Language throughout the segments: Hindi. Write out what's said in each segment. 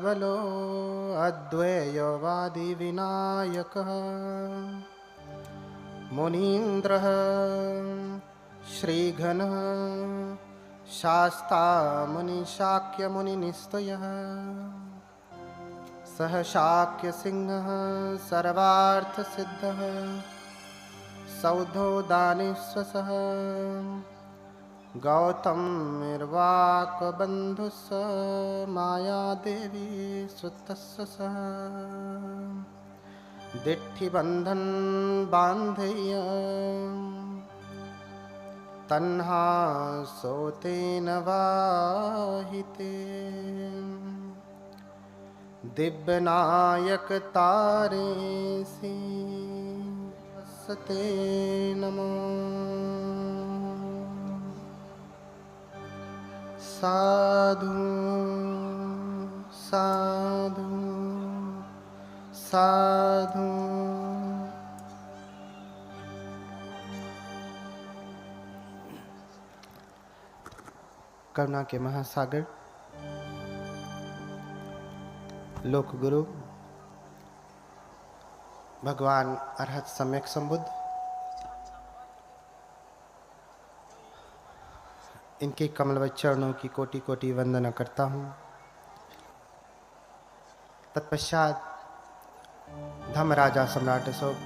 सबलो अद्वैयवादिविनायकः मुनीन्द्रः श्रीघनः शास्ता मुनिशाक्यमुनिनिस्तयः सह शाक्यसिंहः सर्वार्थसिद्धः सौधोदानेश्वसः गौतमिर्वाकबन्धुस्स मायादेवी श्रुतस्य सः दिट्ठिबन्धन बान्धय्य तन्हा सोतेन वाहिते दिव्यनायक तारेसी सते नमो साधु साधु साधु। करुणा के महासागर लोक गुरु भगवान अरहत सम्यक संबुद्ध, इनके कमलवत चरणों की कोटि कोटि वंदना करता हूँ। तत्पश्चात धर्मराजा सम्राट अशोक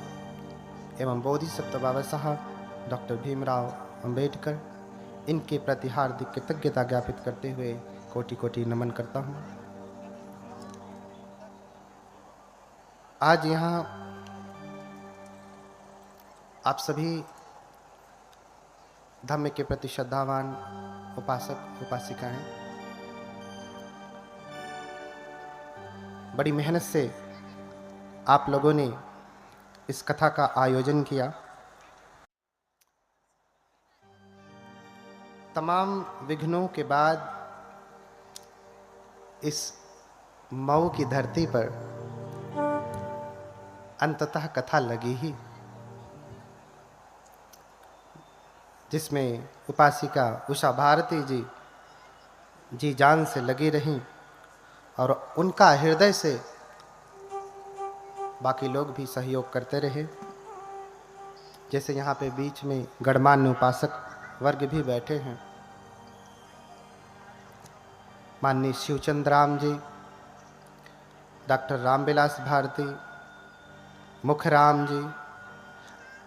एवं बोधिसत्व बाबा साहब डॉक्टर भीमराव अंबेडकर, इनके प्रति हार्दिक कृतज्ञता ज्ञापित करते हुए कोटि कोटि नमन करता हूँ। आज यहाँ आप सभी धम्म के प्रति श्रद्धावान उपासक उपासिकाएं बड़ी मेहनत से आप लोगों ने इस कथा का आयोजन किया। तमाम विघ्नों के बाद इस मऊ की धरती पर अंततः कथा लगी ही, जिसमें उपासिका उषा भारती जी जान से लगी रहीं और उनका हृदय से बाकी लोग भी सहयोग करते रहे। जैसे यहाँ पे बीच में गणमान्य उपासक वर्ग भी बैठे हैं, माननीय शिवचंद्र राम जी, डॉक्टर रामविलास भारती, मुखराम जी,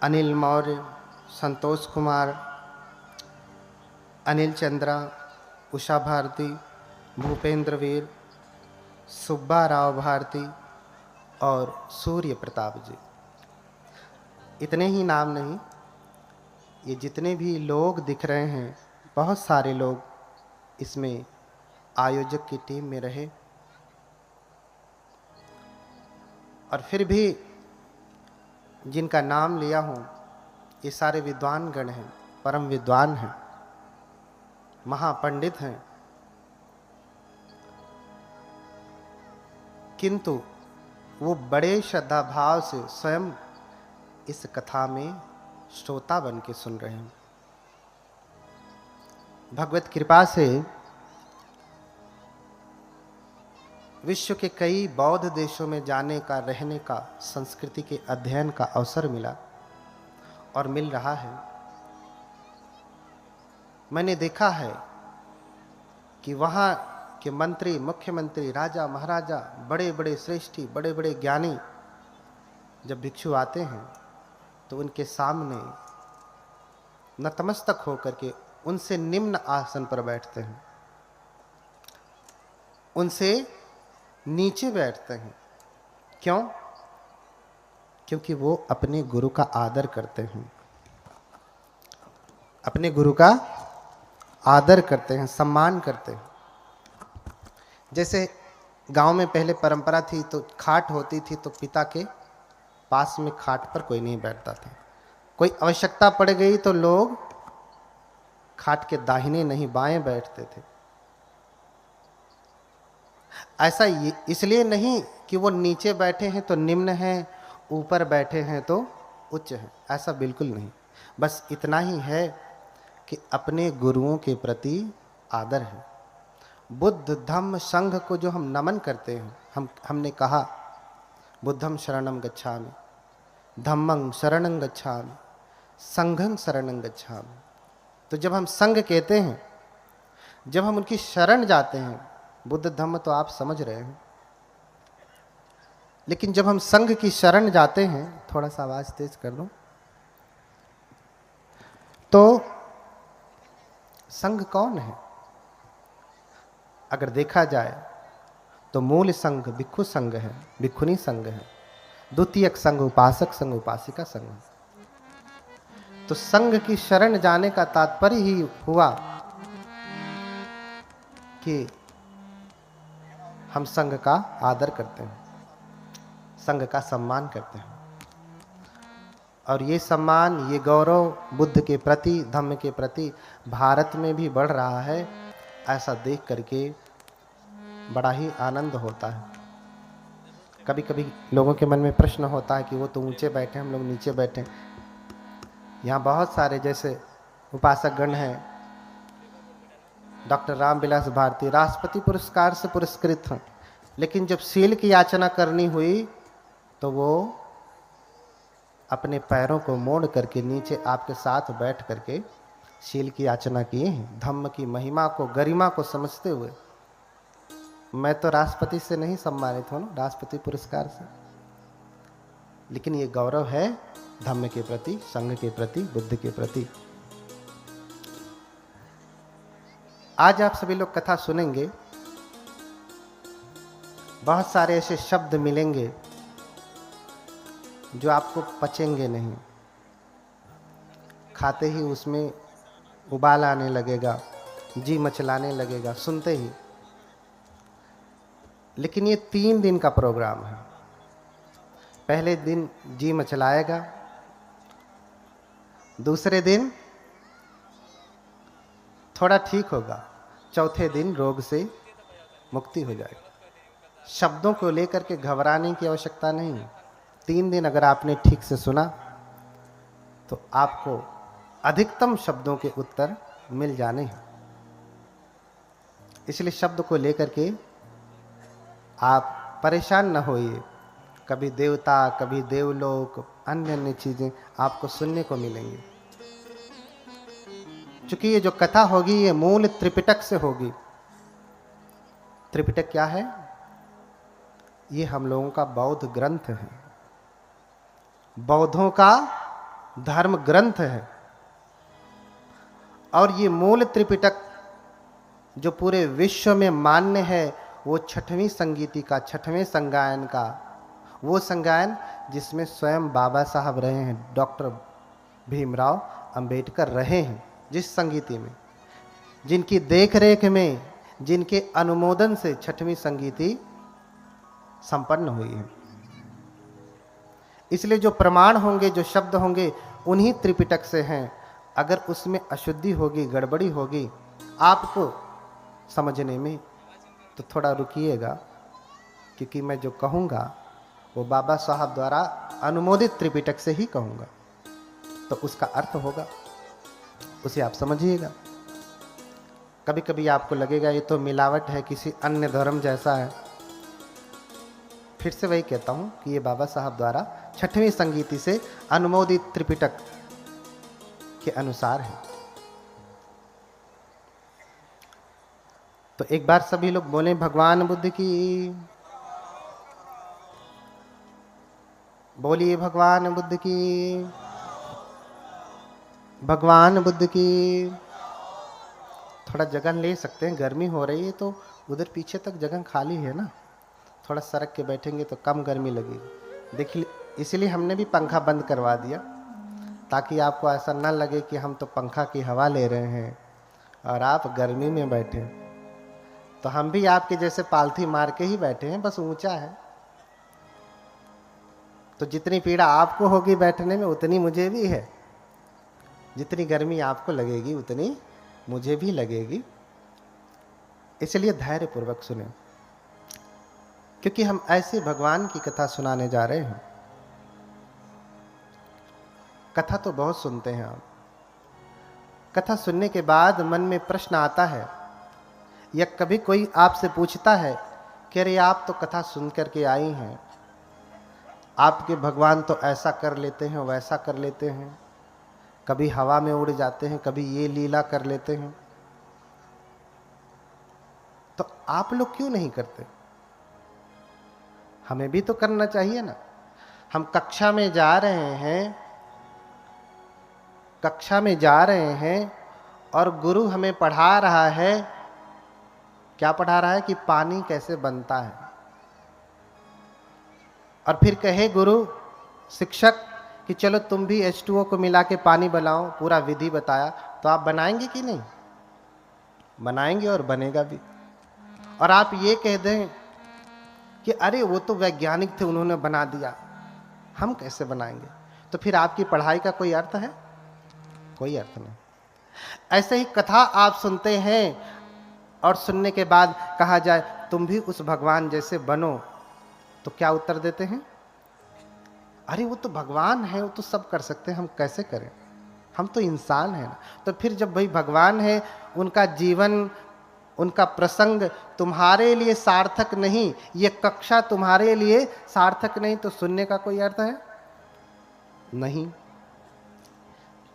अनिल मौर्य, संतोष कुमार, अनिल चंद्रा, उषा भारती, भूपेंद्र वीर, सुब्बा राव भारती और सूर्य प्रताप जी। इतने ही नाम नहीं, ये जितने भी लोग दिख रहे हैं, बहुत सारे लोग इसमें आयोजक की टीम में रहे। और फिर भी जिनका नाम लिया हूँ, ये सारे विद्वान गण हैं, परम विद्वान हैं, महापंडित हैं, किंतु वो बड़े श्रद्धा भाव से स्वयं इस कथा में श्रोता बन के सुन रहे हैं। भगवत कृपा से विश्व के कई बौद्ध देशों में जाने का, रहने का, संस्कृति के अध्ययन का अवसर मिला और मिल रहा है। मैंने देखा है कि वहाँ के मंत्री, मुख्यमंत्री, राजा महाराजा, बड़े बड़े श्रेष्ठी, बड़े बड़े ज्ञानी जब भिक्षु आते हैं तो उनके सामने नतमस्तक होकर के उनसे निम्न आसन पर बैठते हैं, उनसे नीचे बैठते हैं। क्यों? क्योंकि वो अपने गुरु का आदर करते हैं, अपने गुरु का आदर करते हैं, सम्मान करते हैं। जैसे गांव में पहले परंपरा थी, तो खाट होती थी तो पिता के पास में खाट पर कोई नहीं बैठता था। कोई आवश्यकता पड़ गई तो लोग खाट के दाहिने नहीं बाएं बैठते थे। ऐसा इसलिए नहीं कि वो नीचे बैठे हैं तो निम्न हैं, ऊपर बैठे हैं तो उच्च हैं, ऐसा बिल्कुल नहीं। बस इतना ही है कि अपने गुरुओं के प्रति आदर है। बुद्ध धम्म संघ को जो हम नमन करते हैं, हमने कहा बुद्धं शरणं गच्छामि, धम्मं शरणं गच्छामि, संघं शरणं गच्छामि। तो जब हम संघ कहते हैं, जब हम उनकी शरण जाते हैं, बुद्ध धम्म तो आप समझ रहे हैं, लेकिन जब हम संघ की शरण जाते हैं, थोड़ा सा आवाज तेज कर दो, तो संघ कौन है? अगर देखा जाए तो मूल संघ भिक्षु संघ है, भिक्षुनी संघ है। द्वितीयक संघ उपासक संघ, उपासिका संघ। तो संघ की शरण जाने का तात्पर्य ही हुआ कि हम संघ का आदर करते हैं, संघ का सम्मान करते हैं। और ये सम्मान, ये गौरव बुद्ध के प्रति, धम्म के प्रति भारत में भी बढ़ रहा है। ऐसा देख करके बड़ा ही आनंद होता है। कभी कभी लोगों के मन में प्रश्न होता है कि वो तो ऊंचे बैठे, हम लोग नीचे बैठे। यहाँ बहुत सारे जैसे उपासक गण हैं, डॉक्टर रामविलास भारती राष्ट्रपति पुरस्कार से पुरस्कृत हैं, लेकिन जब शील की याचना करनी हुई तो वो अपने पैरों को मोड़ करके नीचे आपके साथ बैठ करके शील की याचना किए हैं, धम्म की महिमा को, गरिमा को समझते हुए। मैं तो राष्ट्रपति से नहीं सम्मानित हूं, राष्ट्रपति पुरस्कार से, लेकिन ये गौरव है धम्म के प्रति, संघ के प्रति, बुद्ध के प्रति। आज आप सभी लोग कथा सुनेंगे, बहुत सारे ऐसे शब्द मिलेंगे जो आपको पचेंगे नहीं, खाते ही उसमें उबाल आने लगेगा, जी मचलाने लगेगा सुनते ही। लेकिन ये 3 दिन का प्रोग्राम है। पहले दिन जी मचलाएगा, दूसरे दिन थोड़ा ठीक होगा, चौथे दिन रोग से मुक्ति हो जाएगी। शब्दों को लेकर के घबराने की आवश्यकता नहीं है। 3 दिन अगर आपने ठीक से सुना तो आपको अधिकतम शब्दों के उत्तर मिल जाने हैं। इसलिए शब्द को लेकर के आप परेशान न होइए। कभी देवता, कभी देवलोक, अन्य अन्य चीजें आपको सुनने को मिलेंगी। चूंकि ये जो कथा होगी ये मूल त्रिपिटक से होगी। त्रिपिटक क्या है? ये हम लोगों का बौद्ध ग्रंथ है, बौद्धों का धर्म ग्रंथ है। और ये मूल त्रिपिटक जो पूरे विश्व में मान्य है, वो 6वीं संगीति का, 6वें संगायन का, वो संगायन जिसमें स्वयं बाबा साहब रहे हैं, डॉक्टर भीमराव अंबेडकर रहे हैं, जिस संगीति में, जिनकी देखरेख में, जिनके अनुमोदन से 6वीं संगीति संपन्न हुई है। इसलिए जो प्रमाण होंगे, जो शब्द होंगे, उन्हीं त्रिपिटक से हैं। अगर उसमें अशुद्धि होगी, गड़बड़ी होगी आपको समझने में, तो थोड़ा रुकिएगा, क्योंकि मैं जो कहूँगा वो बाबा साहब द्वारा अनुमोदित त्रिपिटक से ही कहूँगा, तो उसका अर्थ होगा, उसे आप समझिएगा। कभी कभी आपको लगेगा ये तो मिलावट है, किसी अन्य धर्म जैसा है। फिर से वही कहता हूँ कि ये बाबा साहब द्वारा 6वीं संगीति से अनुमोदित त्रिपिटक के अनुसार है। तो एक बार सभी लोग बोलें भगवान बुद्ध की, बोलिए भगवान बुद्ध की, भगवान बुद्ध की। थोड़ा जगह ले सकते हैं, गर्मी हो रही है तो उधर पीछे तक जगह खाली है ना, थोड़ा सरक के बैठेंगे तो कम गर्मी लगेगी। देखिए, इसलिए हमने भी पंखा बंद करवा दिया, ताकि आपको ऐसा न लगे कि हम तो पंखा की हवा ले रहे हैं और आप गर्मी में बैठे। तो हम भी आपके जैसे पालथी मार के ही बैठे हैं, बस ऊंचा है। तो जितनी पीड़ा आपको होगी बैठने में, उतनी मुझे भी है। जितनी गर्मी आपको लगेगी उतनी मुझे भी लगेगी। इसलिए धैर्य पूर्वक सुने, क्योंकि हम ऐसे भगवान की कथा सुनाने जा रहे हैं। कथा तो बहुत सुनते हैं आप। कथा सुनने के बाद मन में प्रश्न आता है, या कभी कोई आपसे पूछता है कि अरे आप तो कथा सुन करके आई हैं, आपके भगवान तो ऐसा कर लेते हैं वैसा कर लेते हैं, कभी हवा में उड़ जाते हैं, कभी ये लीला कर लेते हैं, तो आप लोग क्यों नहीं करते? हमें भी तो करना चाहिए ना। हम कक्षा में जा रहे हैं, कक्षा में जा रहे हैं और गुरु हमें पढ़ा रहा है, क्या पढ़ा रहा है? कि पानी कैसे बनता है। और फिर कहे गुरु, शिक्षक कि चलो तुम भी H2O को मिला के पानी बनाओ, पूरा विधि बताया, तो आप बनाएंगे कि नहीं? बनाएंगे और बनेगा भी। और आप ये कह दें कि अरे वो तो वैज्ञानिक थे, उन्होंने बना दिया, हम कैसे बनाएंगे? तो फिर आपकी पढ़ाई का कोई अर्थ है? कोई अर्थ नहीं। ऐसे ही कथा आप सुनते हैं और सुनने के बाद कहा जाए तुम भी उस भगवान जैसे बनो, तो क्या उत्तर देते हैं? अरे वो तो भगवान है, वो तो सब कर सकते हैं, हम कैसे करें? हम तो इंसान हैं ना। तो फिर जब भाई भगवान है, उनका जीवन, उनका प्रसंग तुम्हारे लिए सार्थक नहीं, ये कक्षा तुम्हारे लिए सार्थक नहीं, तो सुनने का कोई अर्थ है? नहीं।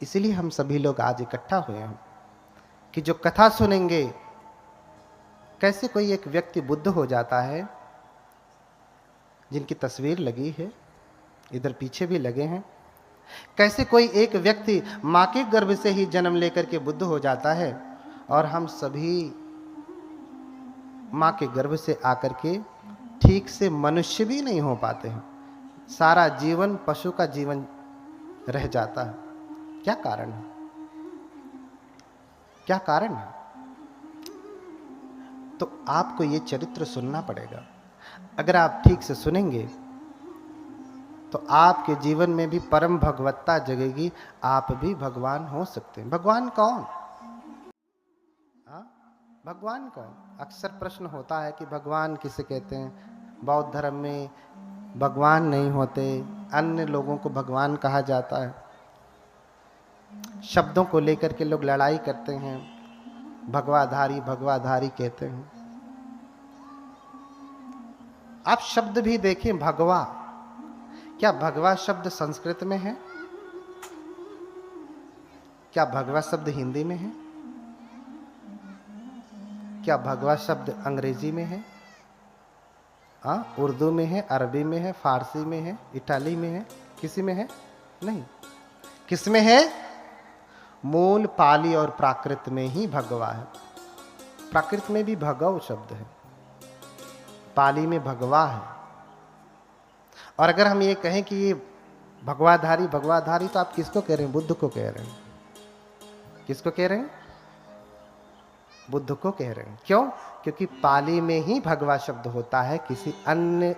इसलिए हम सभी लोग आज इकट्ठा हुए हैं कि जो कथा सुनेंगे, कैसे कोई एक व्यक्ति बुद्ध हो जाता है, जिनकी तस्वीर लगी है, इधर पीछे भी लगे हैं, कैसे कोई एक व्यक्ति मां के गर्भ से ही जन्म लेकर के बुद्ध हो जाता है, और हम सभी मां के गर्भ से आकर के ठीक से मनुष्य भी नहीं हो पाते हैं, सारा जीवन पशु का जीवन रह जाता है। क्या कारण है? क्या कारण है? तो आपको ये चरित्र सुनना पड़ेगा। अगर आप ठीक से सुनेंगे तो आपके जीवन में भी परम भगवत्ता जगेगी, आप भी भगवान हो सकते हैं। भगवान कौन? भगवान कौन? अक्सर प्रश्न होता है कि भगवान किसे कहते हैं। बौद्ध धर्म में भगवान नहीं होते, अन्य लोगों को भगवान कहा जाता है। शब्दों को लेकर के लोग लड़ाई करते हैं, भगवाधारी भगवाधारी कहते हैं। आप शब्द भी देखें, भगवा, क्या भगवा शब्द संस्कृत में है? क्या भगवा शब्द हिंदी में है? क्या भगवा शब्द अंग्रेजी में है? उर्दू में है, अरबी में है, फारसी में है, इटाली में है, किसी में है? नहीं। किस में है? मूल पाली और प्राकृत में ही भगवा है। प्राकृत में भी भगव शब्द है, पाली में भगवा है। और अगर हम ये कहें कि ये भगवाधारी भगवाधारी, तो आप किसको कह रहे हैं? बुद्ध को कह रहे हैं। किसको कह रहे हैं? बुद्ध को कह रहे हैं। क्यों? क्योंकि पाली में ही भगवा शब्द होता है, किसी अन्य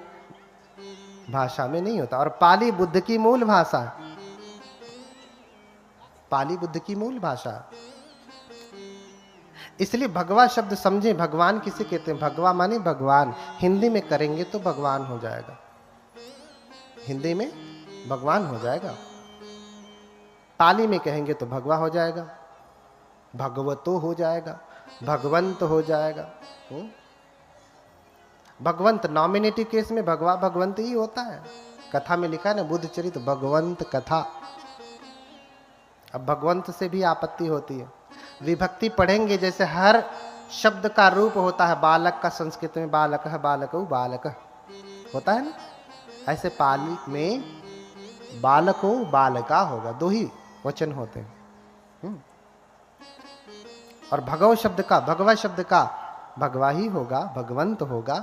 भाषा में नहीं होता। और पाली बुद्ध की मूल भाषा है। पाली बुद्ध की मूल भाषा है। इसलिए भगवा शब्द समझे, भगवान किसे कहते हैं? भगवा माने भगवान। हिंदी में करेंगे तो भगवान हो जाएगा, हिंदी में भगवान हो जाएगा। पाली में कहेंगे तो भगवा हो जाएगा, भगवतो हो जाएगा, भगवंत हो जाएगा। भगवंत नॉमिनेटिव केस में भगवा भगवंत ही होता है। कथा में लिखा है ना, बुद्ध चरित भगवंत कथा। अब भगवंत से भी आपत्ति होती है। विभक्ति पढ़ेंगे, जैसे हर शब्द का रूप होता है। बालक का संस्कृत में बालक है, बालक बालक होता है ना, ऐसे पाली में बालको बालका होगा, दो ही वचन होते हैं। और भगव शब्द का, भगवा शब्द का भगवा ही होगा, भगवंत होगा।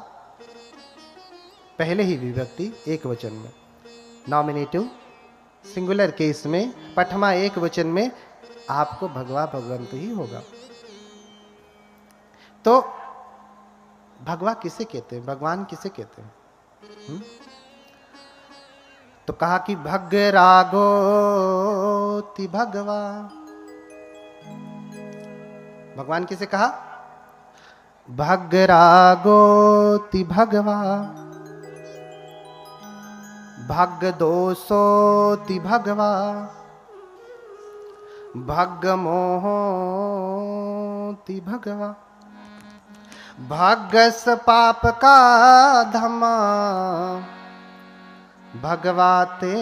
पहले ही विभक्ति एक वचन में, नॉमिनेटिव सिंगुलर केस में, पठमा एक वचन में आपको भगवा भगवंत ही होगा। तो भगवा किसे कहते हैं? भगवान किसे कहते हैं? तो कहा कि भग रागोति भगवा। भगवान किसे कहा? भग रागोति भगवा, भग दोषोति भगवा, भग मोहोति भगवा। भाग्यस पाप का धमा भगवाते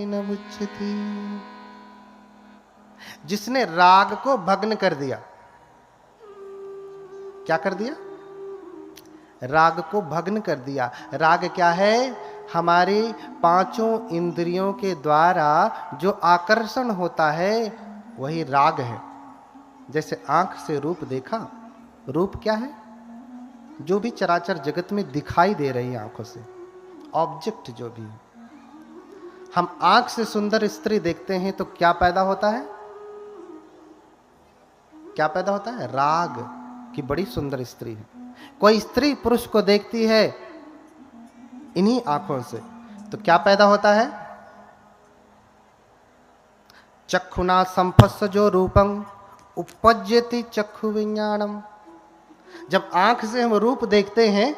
न उच्चति। जिसने राग को भग्न कर दिया, क्या कर दिया? राग को भग्न कर दिया। राग क्या है? हमारी पांचों इंद्रियों के द्वारा जो आकर्षण होता है वही राग है। जैसे आंख से रूप देखा, रूप क्या है? जो भी चराचर जगत में दिखाई दे रही आंखों से, ऑब्जेक्ट जो भी है। हम आंख से सुंदर स्त्री देखते हैं तो क्या पैदा होता है? क्या पैदा होता है? राग की बड़ी सुंदर स्त्री है। कोई स्त्री पुरुष को देखती है इन्हीं आंखों से तो क्या पैदा होता है? चक्षुना संपस्स जो रूपं उपपज्यति चक्षु विज्ञानम। जब आंख से हम रूप देखते हैं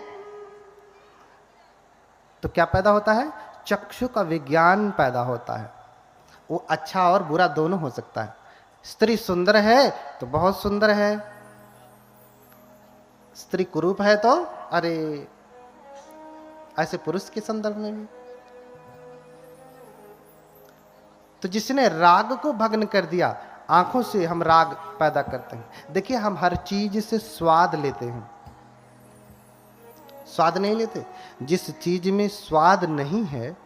तो क्या पैदा होता है? चक्षु का विज्ञान पैदा होता है। वो अच्छा और बुरा दोनों हो सकता है। स्त्री सुंदर है तो बहुत सुंदर है, स्त्री कुरूप है तो अरे, ऐसे पुरुष के संदर्भ में भी। तो जिसने राग को भग्न कर दिया, आंखों से हम राग पैदा करते हैं। देखिए, हम हर चीज से स्वाद लेते हैं, स्वाद नहीं लेते। जिस चीज में स्वाद नहीं है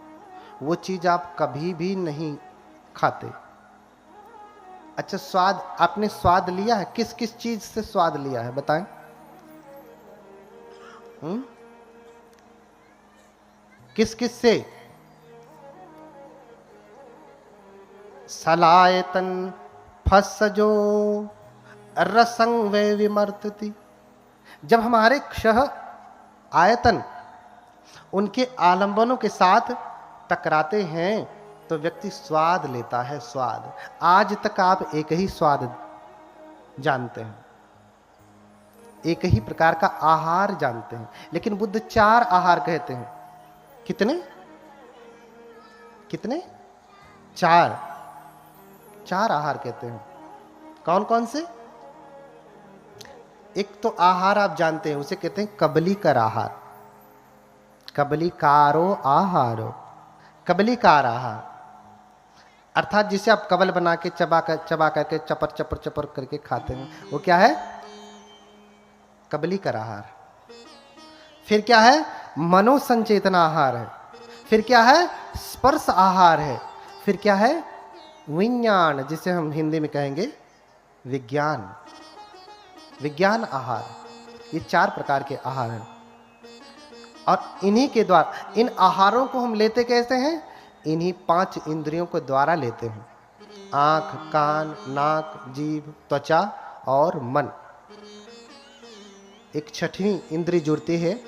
वो चीज आप कभी भी नहीं खाते। अच्छा, स्वाद आपने स्वाद लिया है? किस किस चीज से स्वाद लिया है बताएं? किस किस से? सलायतन फसजो रसंग वे विमर्तति। जब हमारे क्षह आयतन उनके आलंबनों के साथ टकराते हैं तो व्यक्ति स्वाद लेता है। स्वाद, आज तक आप एक ही स्वाद जानते हैं, एक ही प्रकार का आहार जानते हैं, लेकिन बुद्ध 4 आहार कहते हैं। कितने कितने? 4 आहार कहते हैं। कौन कौन से? एक तो आहार आप जानते हैं, उसे कहते हैं कबलीकर आहार। कबलीकारो आहारो, कबलीकार आहार अर्थात जिसे आप कबल बना के चबा करके चपर चपर चपर करके खाते हैं, वो क्या है? कबलीकर आहार। फिर क्या है? मनोसंचेतना आहार है। फिर क्या है? स्पर्श आहार है। फिर क्या है? विज्ञान, जिसे हम हिंदी में कहेंगे विज्ञान, विज्ञान आहार। ये 4 प्रकार के आहार हैं और इन्हीं के द्वारा, इन आहारों को हम लेते कैसे हैं? इन्हीं 5 इंद्रियों के द्वारा लेते हैं। आंख, कान, नाक, जीभ, त्वचा और मन। एक 6वीं इंद्री जुड़ती है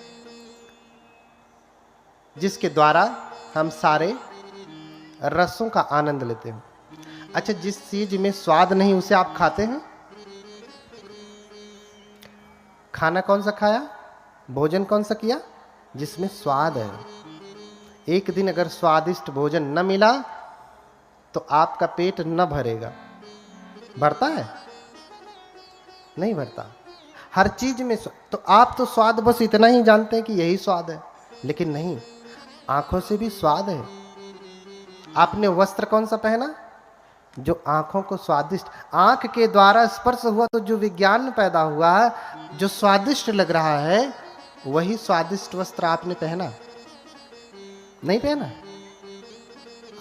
जिसके द्वारा हम सारे रसों का आनंद लेते हैं। अच्छा, जिस चीज में स्वाद नहीं उसे आप खाते हैं? खाना कौन सा खाया? भोजन कौन सा किया? जिसमें स्वाद है। एक दिन अगर स्वादिष्ट भोजन न मिला तो आपका पेट न भरेगा। भरता है? नहीं भरता। हर चीज में तो आप तो स्वाद बस इतना ही जानते हैं कि यही स्वाद है, लेकिन नहीं, आंखों से भी स्वाद है। आपने वस्त्र कौन सा पहना? जो आंखों को स्वादिष्ट, आंख के द्वारा स्पर्श हुआ तो जो विज्ञान पैदा हुआ, जो स्वादिष्ट लग रहा है, वही स्वादिष्ट वस्त्र आपने पहना। नहीं पहना?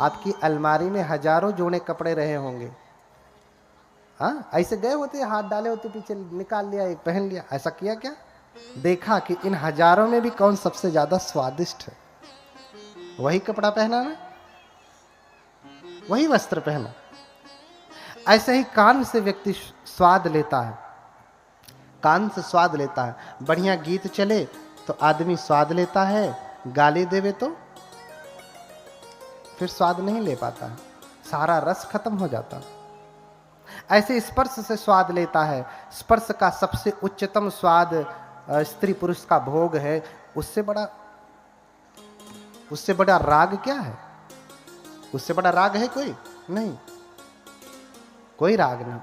आपकी अलमारी में हजारों जोड़े कपड़े रहे होंगे, हाँ, ऐसे गए होते, हाथ डाले होते पीछे, निकाल लिया, एक पहन लिया। ऐसा किया क्या? देखा कि इन हजारों में भी कौन सबसे ज्यादा स्वादिष्ट है, वही कपड़ा पहना ना, वही वस्त्र पहना। ऐसे ही कान से व्यक्ति स्वाद लेता है, कान से स्वाद लेता है। बढ़िया गीत चले तो आदमी स्वाद लेता है, गाली देवे तो फिर स्वाद नहीं ले पाता है, सारा रस खत्म हो जाता है। ऐसे स्पर्श से स्वाद लेता है। स्पर्श का सबसे उच्चतम स्वाद स्त्री पुरुष का भोग है। उससे बड़ा राग क्या है? उससे बड़ा राग है कोई नहीं, कोई राग नहीं।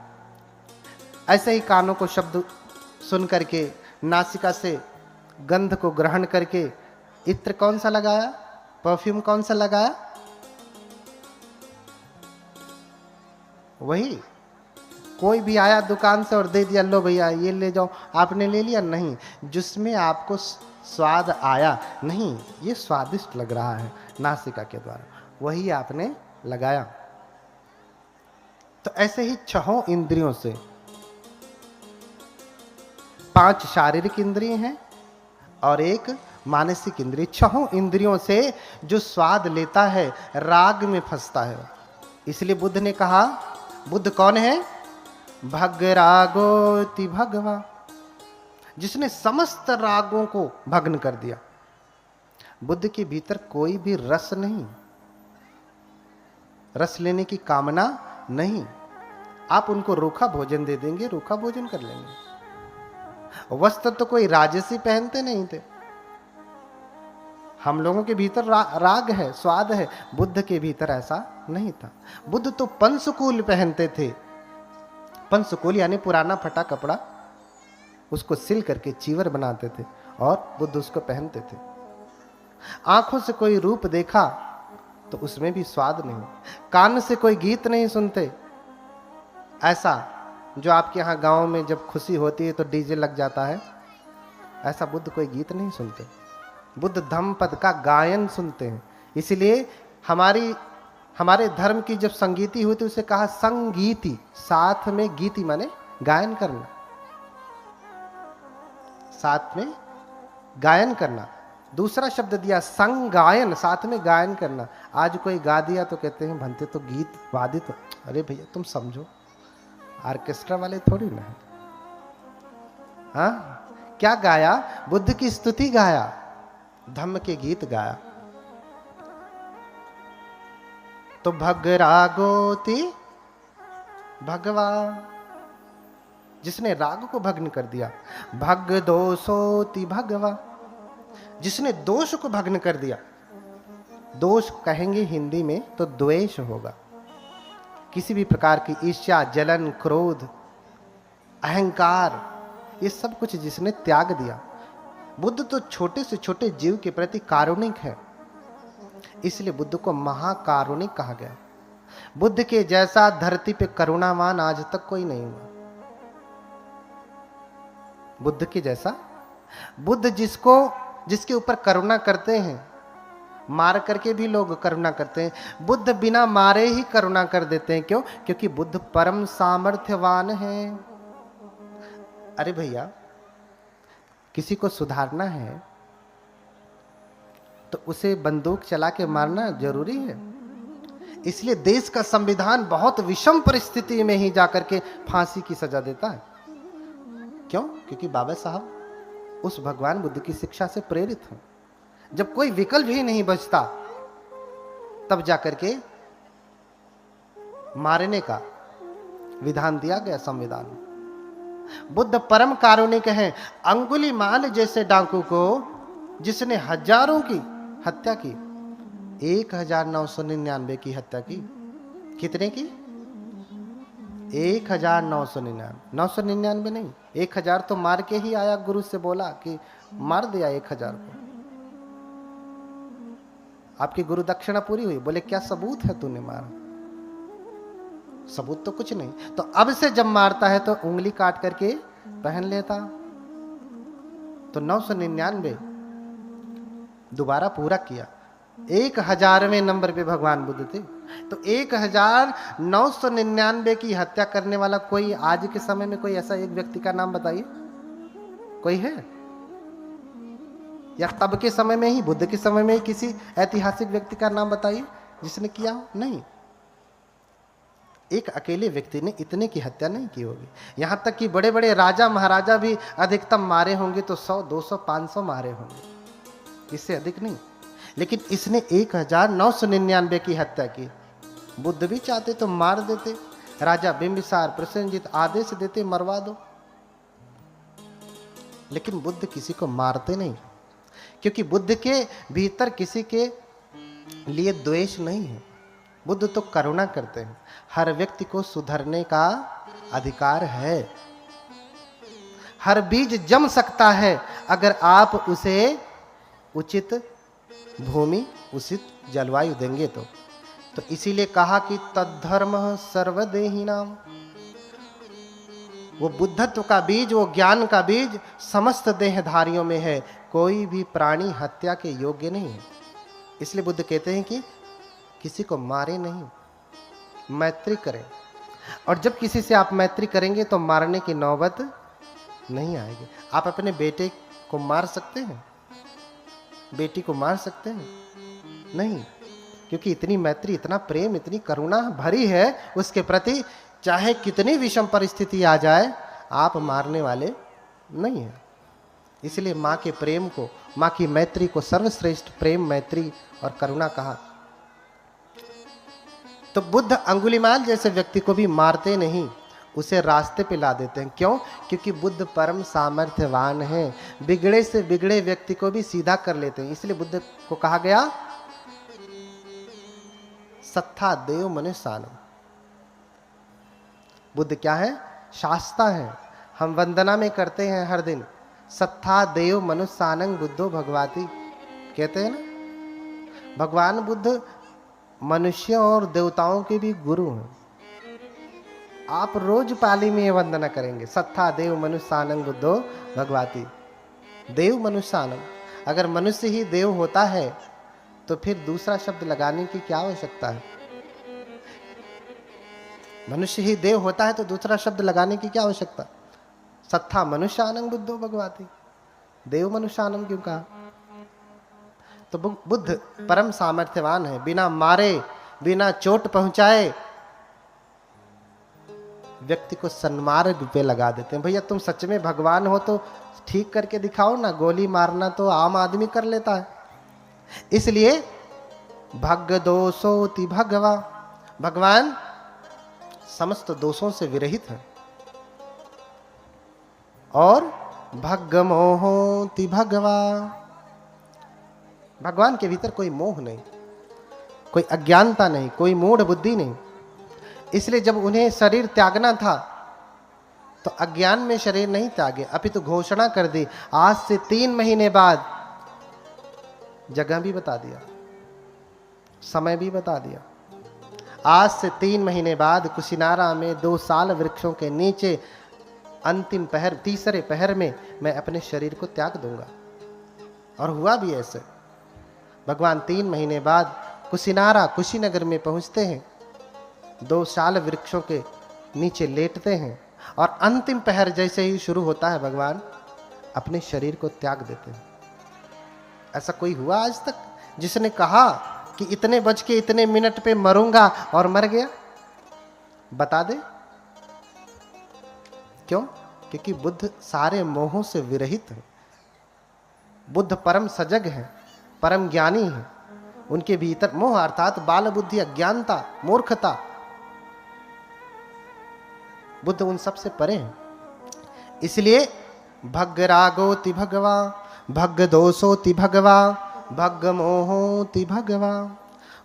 ऐसे ही कानों को शब्द सुन करके, नासिका से गंध को ग्रहण करके इत्र कौन सा लगाया, परफ्यूम कौन सा लगाया, वही। कोई भी आया दुकान से और दे दिया, लो भैया ये ले जाओ, आपने ले लिया? नहीं, जिसमें आपको स्वाद आया, नहीं ये स्वादिष्ट लग रहा है नासिका के द्वारा, वही आपने लगाया। तो ऐसे ही छहों इंद्रियों से, 5 शारीरिक इंद्रिय हैं और एक मानसिक इंद्रिय, छहों इंद्रियों से जो स्वाद लेता है राग में फंसता है। इसलिए बुद्ध ने कहा, बुद्ध कौन है? भग रागोति भगवा, जिसने समस्त रागों को भग्न कर दिया। बुद्ध के भीतर कोई भी रस नहीं, रस लेने की कामना नहीं। आप उनको रूखा भोजन दे देंगे, रूखा भोजन कर लेंगे। वस्त्र तो कोई राजसी पहनते नहीं थे। हम लोगों के भीतर राग है, स्वाद है, बुद्ध के भीतर ऐसा नहीं था। बुद्ध तो पंचकूल पहनते थे। पंचकूल यानी पुराना फटा कपड़ा, उसको सिल करके चीवर बनाते थे और बुद्ध उसको पहनते थे। आंखों से कोई रूप देखा तो उसमें भी स्वाद नहीं। कान से कोई गीत नहीं सुनते, ऐसा जो आपके यहाँ गांव में जब खुशी होती है तो डीजे लग जाता है, ऐसा बुद्ध कोई गीत नहीं सुनते। बुद्ध धम्मपद का गायन सुनते हैं। इसलिए हमारे धर्म की जब संगीति हुई तो उसे कहा संगीति, साथ में गीति माने गायन करना, साथ में गायन करना। दूसरा शब्द दिया संगायन, साथ में गायन करना। आज कोई गा दिया तो कहते हैं भंते तो गीत वादित। अरे भैया तुम समझो, ऑर्केस्ट्रा वाले थोड़ी ना है। हाँ, क्या गाया? बुद्ध की स्तुति गाया, धम्म के गीत गाया। तो भग रागोति भगवा, जिसने राग को भग्न कर दिया। भग दोषोति भगवा, जिसने दोष को भग्न कर दिया। दोष कहेंगे हिंदी में तो द्वेष होगा। किसी भी प्रकार की ईर्ष्या, जलन, क्रोध, अहंकार, ये सब कुछ जिसने त्याग दिया। बुद्ध तो छोटे से छोटे जीव के प्रति कारुणिक है, इसलिए बुद्ध को महाकारुणिक कहा गया। बुद्ध के जैसा धरती पे करुणावान आज तक कोई नहीं हुआ। बुद्ध के जैसा, बुद्ध जिसके ऊपर करुणा करते हैं, मार करके भी लोग करुणा करते हैं, बुद्ध बिना मारे ही करुणा कर देते हैं। क्यों? क्योंकि बुद्ध परम सामर्थ्यवान है। अरे भैया, किसी को सुधारना है तो उसे बंदूक चला के मारना जरूरी है। इसलिए देश का संविधान बहुत विषम परिस्थिति में ही जाकर के फांसी की सजा देता है। क्यों? क्योंकि बाबा साहब उस भगवान बुद्ध की शिक्षा से प्रेरित हैं। जब कोई विकल्प ही नहीं बचता तब जाकर के मारने का विधान दिया गया संविधान में। बुद्ध परम कारुणिक हैं। अंगुलीमाल जैसे डाकू को जिसने हजारों की हत्या की, 1999 की हत्या की। कितने की? 1999। 999 नहीं, 1000 तो मार के ही आया। गुरु से बोला कि मार दिया 1000 को। आपकी गुरु दक्षिणा पूरी हुई। बोले क्या सबूत है तूने मारा? सबूत तो कुछ नहीं। तो अब से जब मारता है तो उंगली काट करके पहन लेता। तो 999 दोबारा पूरा किया। 1000वें नंबर पे भगवान बुद्ध थे। तो 1999 की हत्या करने वाला कोई आज के समय में कोई ऐसा एक व्यक्ति का नाम बताइए, कोई है? या तब के समय में ही, बुद्ध के समय में ही किसी ऐतिहासिक व्यक्ति का नाम बताइए जिसने किया हो? नहीं। एक अकेले व्यक्ति ने इतने की हत्या नहीं की होगी। यहां तक कि बड़े बड़े राजा महाराजा भी अधिकतम मारे होंगे तो 100, 200, 500 मारे होंगे, इससे अधिक नहीं। लेकिन इसने 1999 की हत्या की। बुद्ध भी चाहते तो मार देते। राजा बिंबिसार, प्रसेनजीत आदेश देते मरवा दो। लेकिन बुद्ध किसी को मारते नहीं, क्योंकि बुद्ध के भीतर किसी के लिए द्वेष नहीं है। बुद्ध तो करुणा करते हैं। हर व्यक्ति को सुधरने का अधिकार है। हर बीज जम सकता है अगर आप उसे उचित भूमि, उचित जलवायु देंगे तो इसीलिए कहा कि तद्धर्म सर्वदेहिनाम। वो बुद्धत्व का बीज, वो ज्ञान का बीज समस्त देहधारियों में है, कोई भी प्राणी हत्या के योग्य नहीं है। इसलिए बुद्ध कहते हैं कि किसी को मारे नहीं, मैत्री करें। और जब किसी से आप मैत्री करेंगे तो मारने की नौबत नहीं आएगी। आप अपने बेटे को मार सकते हैं, बेटी को मार सकते हैं? नहीं, क्योंकि इतनी मैत्री, इतना प्रेम, इतनी करुणा भरी है उसके प्रति, चाहे कितनी विषम परिस्थिति आ जाए आप मारने वाले नहीं हैं। इसलिए माँ के प्रेम को, माँ की मैत्री को सर्वश्रेष्ठ प्रेम, मैत्री और करुणा कहा। तो बुद्ध अंगुलीमाल जैसे व्यक्ति को भी मारते नहीं, उसे रास्ते पे ला देते हैं। क्यों? क्योंकि बुद्ध परम सामर्थ्यवान है, बिगड़े से बिगड़े व्यक्ति को भी सीधा कर लेते हैं। इसलिए बुद्ध को कहा गया सत्ता देव मनुष्यानम। बुद्ध क्या है? शास्ता है। हम वंदना में करते हैं हर दिन, सत्ता देव मनुष्यानंग बुद्धो भगवाती, कहते हैं ना। भगवान बुद्ध मनुष्यों और देवताओं के भी गुरु हैं। आप रोज पाली में वंदना करेंगे, सत्ता देव मनुष्यानंग बुद्धो भगवाती। देव मनुष्यानम, अगर मनुष्य ही देव होता है तो फिर दूसरा शब्द लगाने की क्या आवश्यकता है? मनुष्य ही देव होता है तो दूसरा शब्द लगाने की क्या आवश्यकता? सत्ता मनुष्यानंग बुद्धो भगवाती, देव मनुष्यानम क्यों कहा? तो बुद्ध परम सामर्थ्यवान है, बिना मारे, बिना चोट पहुंचाए व्यक्ति को सन्मार्ग पे लगा देते हैं। भैया तुम सच में भगवान हो तो ठीक करके दिखाओ ना, गोली मारना तो आम आदमी कर लेता है। इसलिए भग दोषोति भगवा, भगवान समस्त दोषों से विरहित है। और भग मोहोति भगवा, भगवान के भीतर कोई मोह नहीं, कोई अज्ञानता नहीं, कोई मूढ़ बुद्धि नहीं। इसलिए जब उन्हें शरीर त्यागना था तो अज्ञान में शरीर नहीं त्यागे, अपितु घोषणा कर दी, आज से 3 महीने बाद, जगह भी बता दिया, समय भी बता दिया, आज से 3 महीने बाद कुशिनारा में 2 साल वृक्षों के नीचे अंतिम पहर, तीसरे पहर में मैं अपने शरीर को त्याग दूंगा। और हुआ भी ऐसे। भगवान 3 महीने बाद कुशिनारा, कुशीनगर में पहुंचते हैं, 2 साल वृक्षों के नीचे लेटते हैं और अंतिम पहर जैसे ही शुरू होता है भगवान अपने शरीर को त्याग देते हैं। ऐसा कोई हुआ आज तक जिसने कहा कि इतने बज के इतने मिनट पे मरूंगा और मर गया? बता दे। क्यों? क्योंकि बुद्ध सारे मोहों से विरहित है। बुद्ध परम सजग है, परम ज्ञानी है। उनके भीतर मोह अर्थात बाल बुद्धि, अज्ञानता, मूर्खता, बुद्ध उन सब से परे हैं। इसलिए भग रागोति भगवा, भग दोषोति भगवा, भग मोहोति भगवा,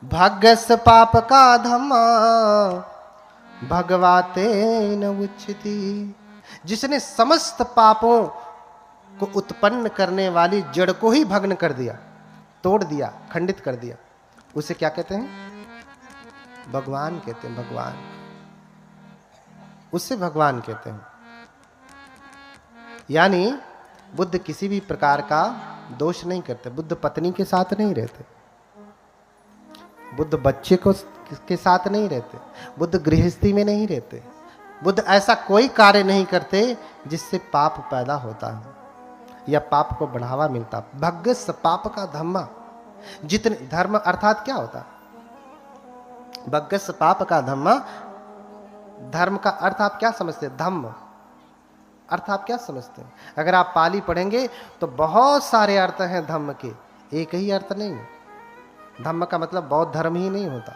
भगस पाप का धम्मा भगवाते न उच्चति। जिसने समस्त पापों को उत्पन्न करने वाली जड़ को ही भग्न कर दिया, तोड़ दिया, खंडित कर दिया, उसे क्या कहते हैं? भगवान कहते हैं। भगवान, उससे भगवान कहते हैं। यानी बुद्ध किसी भी प्रकार का दोष नहीं करते। बुद्ध पत्नी के साथ नहीं रहते, बुद्ध बच्चे को के साथ नहीं रहते, बुद्ध गृहस्थी में नहीं रहते, बुद्ध ऐसा कोई कार्य नहीं करते जिससे पाप पैदा होता है या पाप को बढ़ावा मिलता। भग्गस पाप का धम्मा, जितने धर्म अर्थात क्या होता? भग्गस पाप का धम्मा, धर्म का अर्थ आप क्या समझते हैं? धम्म अर्थ आप क्या समझते हैं? अगर आप पाली पढ़ेंगे तो बहुत सारे अर्थ हैं धम्म के, एक ही अर्थ नहीं है। धम्म का मतलब बौद्ध धर्म ही नहीं होता।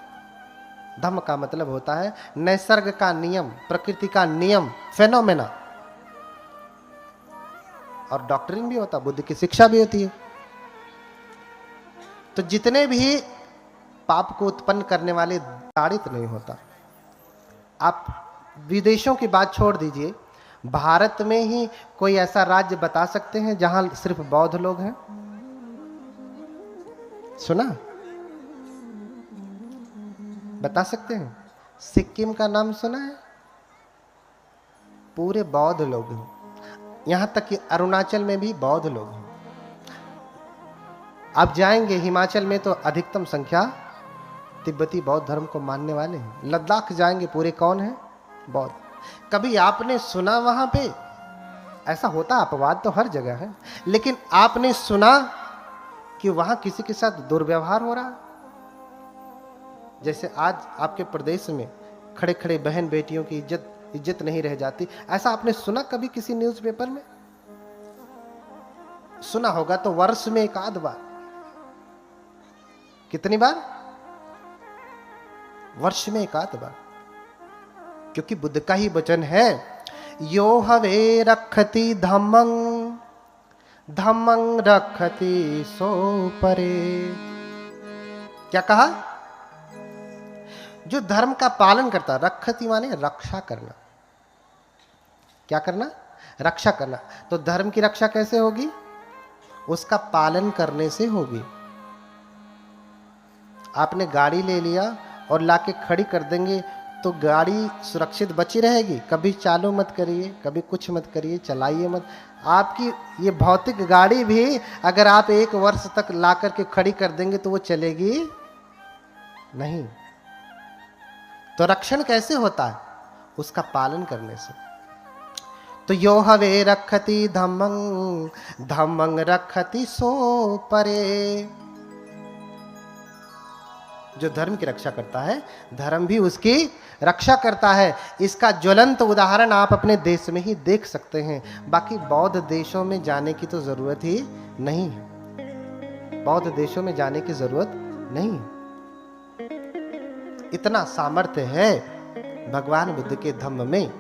धम्म का मतलब होता है नैसर्ग का नियम, प्रकृति का नियम, फेनोमेना। और डॉक्ट्रिन भी होता, बुद्ध की शिक्षा भी होती है। तो जितने भी पाप को उत्पन्न करने वाले ताड़ित नहीं होता। आप विदेशों की बात छोड़ दीजिए, भारत में ही कोई ऐसा राज्य बता सकते हैं जहां सिर्फ बौद्ध लोग हैं? सुना? बता सकते हैं? सिक्किम का नाम सुना है? पूरे बौद्ध लोग हैं। यहां तक कि अरुणाचल में भी बौद्ध लोग हैं। आप जाएंगे हिमाचल में तो अधिकतम संख्या तिब्बती बौद्ध धर्म को मानने वाले हैं। लद्दाख जाएंगे, पूरे कौन है? बौद्ध। कभी आपने सुना वहां पे ऐसा होता? अपवाद तो हर जगह है, लेकिन आपने सुना कि वहां किसी के साथ दुर्व्यवहार हो रहा? जैसे आज आपके प्रदेश में खड़े खड़े बहन बेटियों की इज्जत नहीं रह जाती, ऐसा आपने सुना कभी किसी न्यूज़पेपर में? सुना होगा तो वर्ष में एक आध बार। कितनी बार? वर्ष में एक आध बार। क्योंकि बुद्ध का ही वचन है, यो हवे रखति धम्मं धम्मं रखति सो परे। क्या कहा? जो धर्म का पालन करता, रखति माने रक्षा करना। क्या करना? रक्षा करना। तो धर्म की रक्षा कैसे होगी? उसका पालन करने से होगी। आपने गाड़ी ले लिया और लाके खड़ी कर देंगे तो गाड़ी सुरक्षित बची रहेगी? कभी चालू मत करिए, कभी कुछ मत करिए, चलाइए मत। आपकी ये भौतिक गाड़ी भी अगर आप 1 वर्ष तक ला करके खड़ी कर देंगे तो वो चलेगी नहीं। तो रक्षण कैसे होता है? उसका पालन करने से। तो यो हवे रखति धम्मं धम्मं रखति सो परे। जो धर्म की रक्षा करता है, धर्म भी उसकी रक्षा करता है। इसका ज्वलंत उदाहरण आप अपने देश में ही देख सकते हैं। बाकी बौद्ध देशों में जाने की तो जरूरत ही नहीं है। बौद्ध देशों में जाने की जरूरत नहीं है। इतना सामर्थ्य है भगवान बुद्ध के धम्म में,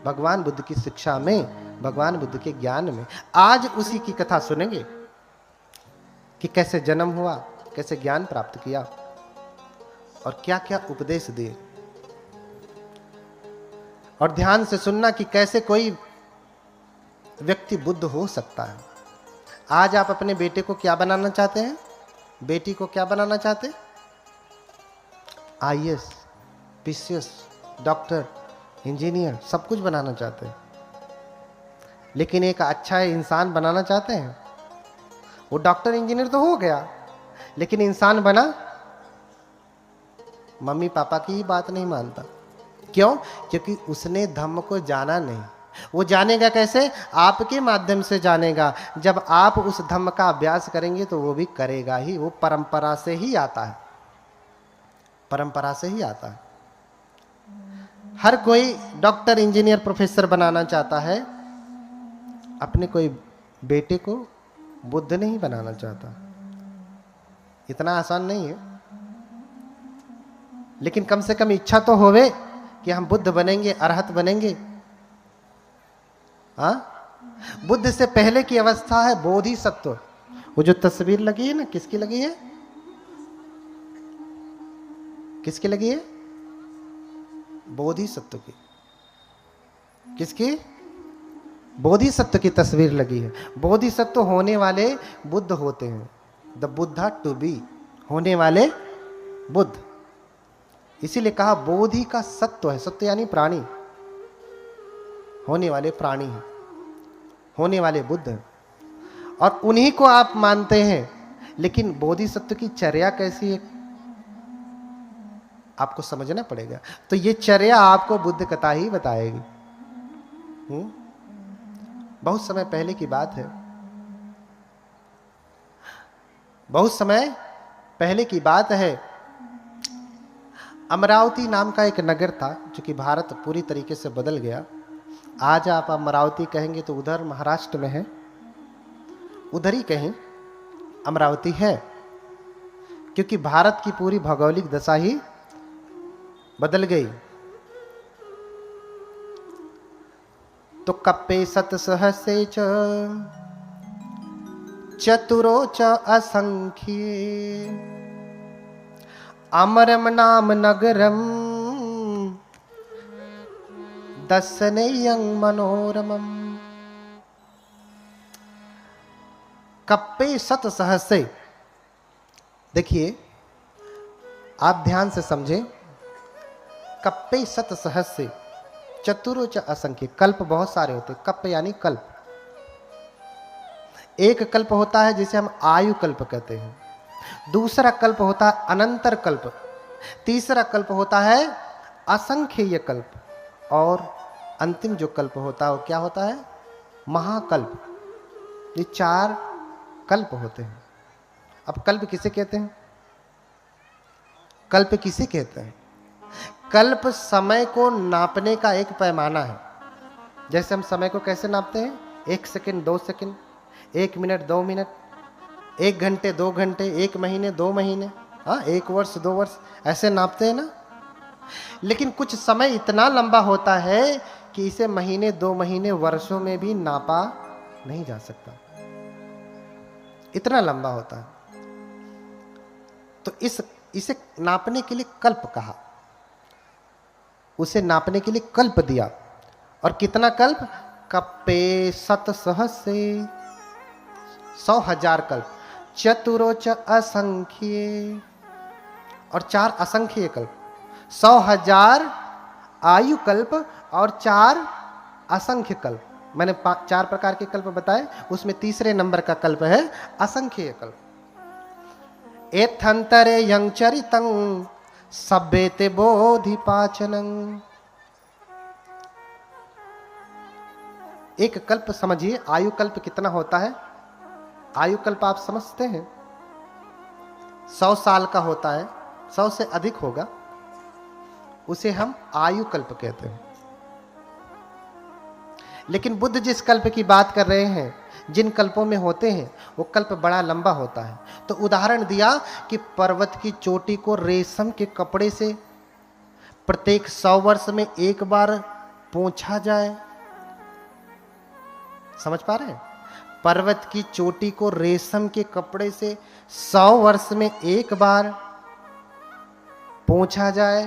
भगवान बुद्ध की शिक्षा में, भगवान बुद्ध के ज्ञान में। आज उसी की कथा सुनेंगे कि कैसे जन्म हुआ, कैसे ज्ञान प्राप्त किया और क्या क्या उपदेश दिए। और ध्यान से सुनना कि कैसे कोई व्यक्ति बुद्ध हो सकता है। आज आप अपने बेटे को क्या बनाना चाहते हैं? बेटी को क्या बनाना चाहते हैं? IAS, PCS, डॉक्टर, इंजीनियर, सब कुछ बनाना चाहते हैं। लेकिन एक अच्छा इंसान बनाना चाहते हैं? वो डॉक्टर इंजीनियर तो हो गया, लेकिन इंसान बना? मम्मी पापा की ही बात नहीं मानता। क्यों? क्योंकि उसने धम्म को जाना नहीं। वो जानेगा कैसे? आपके माध्यम से जानेगा। जब आप उस धम्म का अभ्यास करेंगे तो वो भी करेगा ही। वो परंपरा से ही आता है, परंपरा से ही आता है। हर कोई डॉक्टर, इंजीनियर, प्रोफेसर बनाना चाहता है, अपने कोई बेटे को बुद्ध नहीं बनाना चाहता। इतना आसान नहीं है, लेकिन कम से कम इच्छा तो होवे कि हम बुद्ध बनेंगे, अरहत बनेंगे। हाँ, बुद्ध से पहले की अवस्था है बोधिसत्व। वो जो तस्वीर लगी है ना, किसकी लगी है? किसकी लगी है? बोधिसत्व की। किसकी? बोधिसत्व की तस्वीर लगी है। बोधिसत्व होने वाले बुद्ध होते हैं। द बुद्धा टू बी, होने वाले बुद्ध। इसीलिए कहा बोधि का सत्व है। सत्व यानी प्राणी, होने वाले प्राणी हैं, होने वाले बुद्ध हैं। और उन्हीं को आप मानते हैं। लेकिन बोधिसत्व की चर्या कैसी है आपको समझना पड़ेगा। तो ये चर्या आपको बुद्ध कथा ही बताएगी। बहुत समय पहले की बात है, बहुत समय पहले की बात है। अमरावती नाम का एक नगर था, जो कि भारत पूरी तरीके से बदल गया। आज आप अमरावती कहेंगे तो उधर महाराष्ट्र में है, उधर ही कहीं अमरावती है, क्योंकि भारत की पूरी भौगोलिक दशा ही बदल गई। तो कप्पे सत सहसे च चतुरो च असंख्ये अमरम नाम नगरम दशनेयं मनोरमम्। कप्पे शत सहस्रे, देखिए आप ध्यान से समझें, कप्पे शत सहस्रे चतुरो च असंख्य। कल्प बहुत सारे होते, कप्प यानी कल्प। एक कल्प होता है जिसे हम आयु कल्प कहते हैं, दूसरा कल्प होता है अनंतर कल्प, तीसरा कल्प होता है असंख्येय कल्प, और अंतिम जो कल्प होता है वो क्या होता है? महाकल्प। ये 4 कल्प होते हैं। अब कल्प किसे कहते हैं? कल्प किसे कहते हैं? कल्प समय को नापने का एक पैमाना है। जैसे हम समय को कैसे नापते हैं? 1 सेकंड, 2 सेकंड, 1 मिनट, 2 मिनट, 1 घंटे, 2 घंटे, 1 महीने, 2 महीने, हाँ 1 वर्ष, 2 वर्ष, ऐसे नापते हैं ना। लेकिन कुछ समय इतना लंबा होता है कि इसे महीने, 2 महीने, वर्षों में भी नापा नहीं जा सकता, इतना लंबा होता है। तो इसे नापने के लिए कल्प कहा, उसे नापने के लिए कल्प दिया। और कितना कल्प? कप्पे शत सहस्रे, 100,000 कल्प, चतुरो च असंख्ये, और 4 असंख्य कल्प, 100,000 आयु कल्प और 4 असंख्य कल्प। मैंने 4 प्रकार के कल्प बताए, उसमें तीसरे नंबर का कल्प है असंख्य कल्प। एथंतरे यं चरितं सभ्यते बोधिपाचनं। एक कल्प समझिए, आयु कल्प कितना होता है? आयु कल्प आप समझते हैं, 100 साल का होता है, 100 से अधिक होगा, उसे हम आयु कल्प कहते हैं। लेकिन बुद्ध जिस कल्प की बात कर रहे हैं, जिन कल्पों में होते हैं, वो कल्प बड़ा लंबा होता है। तो उदाहरण दिया कि पर्वत की चोटी को रेशम के कपड़े से प्रत्येक 100 वर्ष में एक बार पोंछा जाए। समझ पा रहे हैं? पर्वत की चोटी को रेशम के कपड़े से 100 वर्ष में एक बार पोंछा जाए,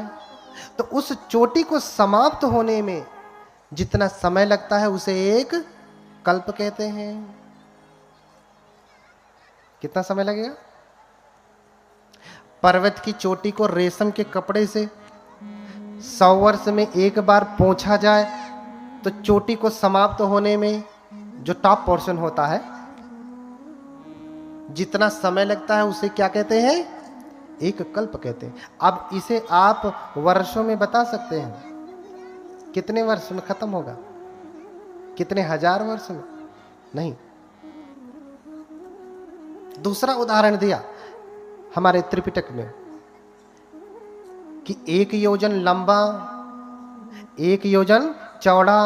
तो उस चोटी को समाप्त होने में जितना समय लगता है उसे एक कल्प कहते हैं। कितना समय लगेगा? पर्वत की चोटी को रेशम के कपड़े से 100 वर्ष में एक बार पोंछा जाए, तो चोटी को समाप्त होने में जो टॉप पोर्शन होता है, जितना समय लगता है उसे क्या कहते हैं? एक कल्प कहते हैं। अब इसे आप वर्षों में बता सकते हैं, कितने वर्ष में खत्म होगा? कितने हजार वर्ष में? नहीं। दूसरा उदाहरण दिया हमारे त्रिपिटक में कि 1 योजन लंबा, 1 योजन चौड़ा,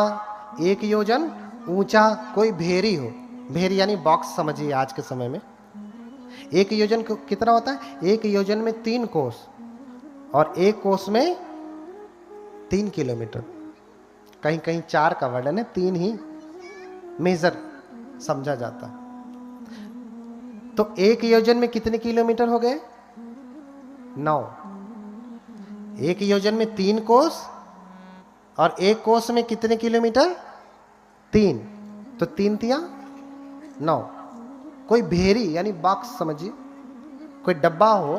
1 योजन ऊंचा कोई भेरी हो। भेरी यानी बॉक्स समझिए आज के समय में। 1 योजन कितना होता है? 1 योजन में 3 कोस, और 1 कोस में 3 किलोमीटर। कहीं कहीं 4 का वर्णन है, 3 ही मेजर समझा जाता है। तो 1 योजन में कितने किलोमीटर हो गए? 9। 1 योजन में 3 कोस, और 1 कोस में कितने किलोमीटर? 3। तो 3 तिया 9। कोई भेरी यानी बॉक्स समझिए, कोई डब्बा हो,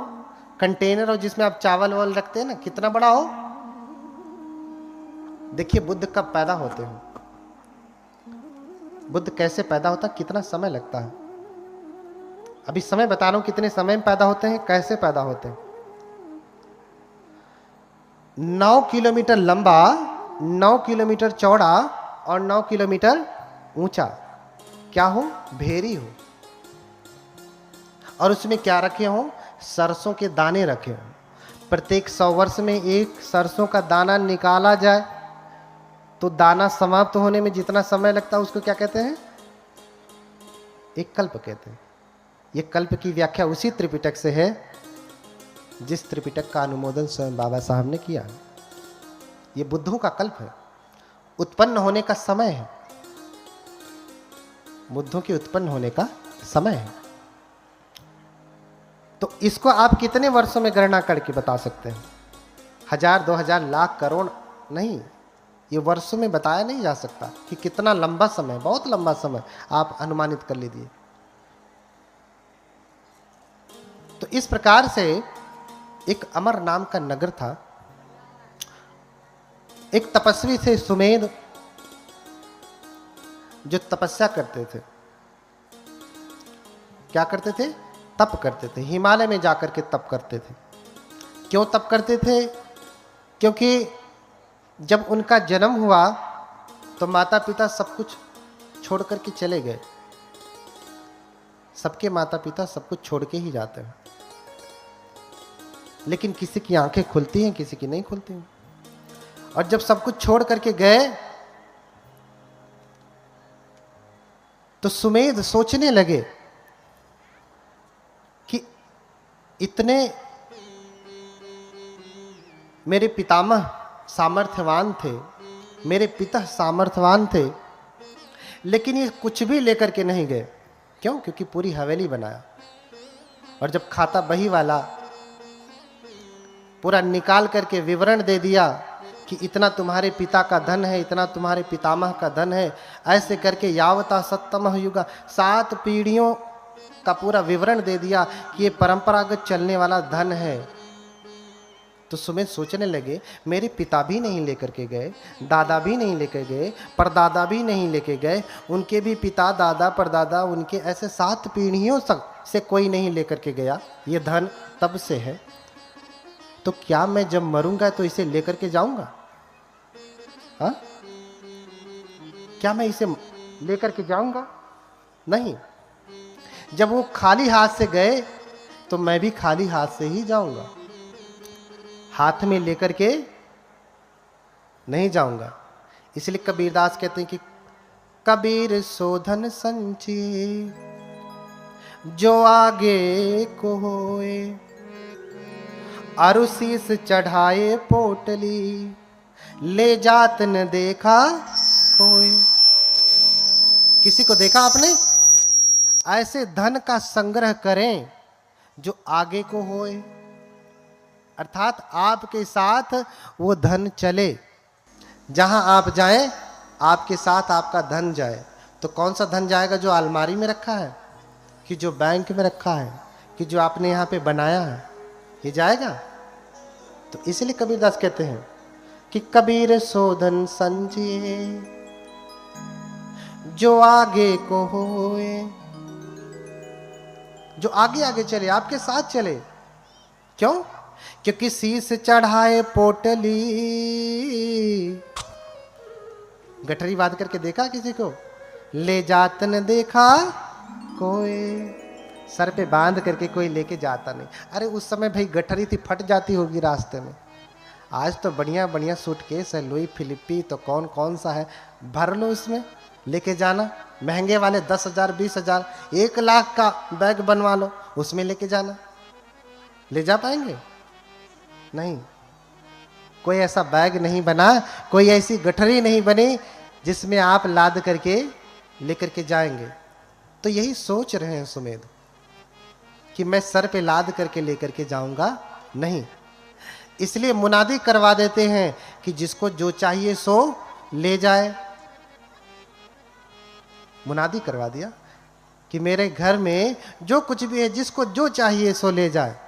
कंटेनर हो जिसमें आप चावल वावल रखते हैं ना, कितना बड़ा हो। देखिए बुद्ध कब पैदा होते हैं, बुद्ध कैसे पैदा होता है, कितना समय लगता है। अभी समय बता रहा हूं कितने समय में पैदा होते हैं, कैसे पैदा होते हैं। 9 किलोमीटर लंबा, 9 किलोमीटर चौड़ा और 9 किलोमीटर ऊंचा क्या हो? भेरी हो। और उसमें क्या रखे हो? सरसों के दाने रखे हो। प्रत्येक 100 वर्ष में एक सरसों का दाना निकाला जाए, तो दाना समाप्त होने में जितना समय लगता है उसको क्या कहते हैं? एक कल्प कहते हैं। ये कल्प की व्याख्या उसी त्रिपिटक से है जिस त्रिपिटक का अनुमोदन स्वयं बाबा साहब ने किया। ये बुद्धों का कल्प है, उत्पन्न होने का समय है, बुद्धों के उत्पन्न होने का समय है। तो इसको आप कितने वर्षों में गणना करके बता सकते हैं? 1000, 2000, लाख, करोड़ नहीं, ये वर्षों में बताया नहीं जा सकता कि कितना लंबा समय, बहुत लंबा समय आप अनुमानित कर लीजिए। तो इस प्रकार से एक अमर नाम का नगर था। एक तपस्वी थे सुमेध, जो तपस्या करते थे। क्या करते थे? तप करते थे। हिमालय में जाकर के तप करते थे। क्यों तप करते थे? क्योंकि जब उनका जन्म हुआ तो माता पिता सब कुछ छोड़ करके चले गए। सबके माता पिता सब कुछ छोड़ के ही जाते हैं, लेकिन किसी की आंखें खुलती हैं, किसी की नहीं खुलती हैं। और जब सब कुछ छोड़ करके गए तो सुमेध सोचने लगे कि इतने मेरे पितामह सामर्थ्यवान थे, मेरे पिता सामर्थ्यवान थे, लेकिन ये कुछ भी लेकर के नहीं गए। क्यों? क्योंकि पूरी हवेली बनाया, और जब खाता बही वाला पूरा निकाल करके विवरण दे दिया कि इतना तुम्हारे पिता का धन है, इतना तुम्हारे पितामह का धन है, ऐसे करके यावता सत्तमः युगा 7 पीढ़ियों का पूरा विवरण दे दिया कि ये परंपरागत चलने वाला धन है। तो सुमेध सोचने लगे, मेरे पिता भी नहीं लेकर के गए, दादा भी नहीं लेकर गए, परदादा भी नहीं लेके गए, उनके भी पिता दादा परदादा, उनके ऐसे 7 पीढ़ियों तक से कोई नहीं लेकर के गया। ये धन तब से है, तो क्या मैं जब मरूंगा तो इसे लेकर के जाऊंगा? हाँ, क्या मैं इसे लेकर के जाऊंगा? नहीं। जब वो खाली हाथ से गए तो मैं भी खाली हाथ से ही जाऊंगा, हाथ में लेकर के नहीं जाऊंगा। इसलिए कबीरदास कहते हैं कि कबीर सोधन संचिए जो आगे को होए, अरु शीस चढ़ाए पोटली ले जात न देखा कोई। किसी को देखा आपने? ऐसे धन का संग्रह करें जो आगे को होए, अर्थात आपके साथ वो धन चले। जहां आप जाएं आपके साथ आपका धन जाए। तो कौन सा धन जाएगा? जो अलमारी में रखा है, कि जो बैंक में रखा है, कि जो आपने यहाँ पे बनाया है, ये जाएगा? तो इसलिए कबीरदास कहते हैं कि कबीर सोधन संचिए जो आगे को होए, जो आगे आगे चले, आपके साथ चले। क्यों? क्योंकि शीस चढ़ाए पोटली। गठरी बांध करके देखा किसी को? ले जात न देखा कोई। सर पे बांध करके कोई लेके जाता नहीं। अरे उस समय भाई गठरी थी, फट जाती होगी रास्ते में। आज तो बढ़िया बढ़िया सूटकेस है, लुई फिलिपी तो कौन कौन सा है, भर लो इसमें, लेके जाना। महंगे वाले 10,000 20,000 1 लाख का बैग बनवा लो, उसमें लेके जाना। ले जा पाएंगे? नहीं। कोई ऐसा बैग नहीं बना, कोई ऐसी गठरी नहीं बनी जिसमें आप लाद करके लेकर के जाएंगे। तो यही सोच रहे हैं सुमेध कि मैं सर पे लाद करके लेकर के जाऊंगा नहीं। इसलिए मुनादी करवा देते हैं कि जिसको जो चाहिए सो ले जाए। मुनादी करवा दिया कि मेरे घर में जो कुछ भी है, जिसको जो चाहिए सो ले जाए।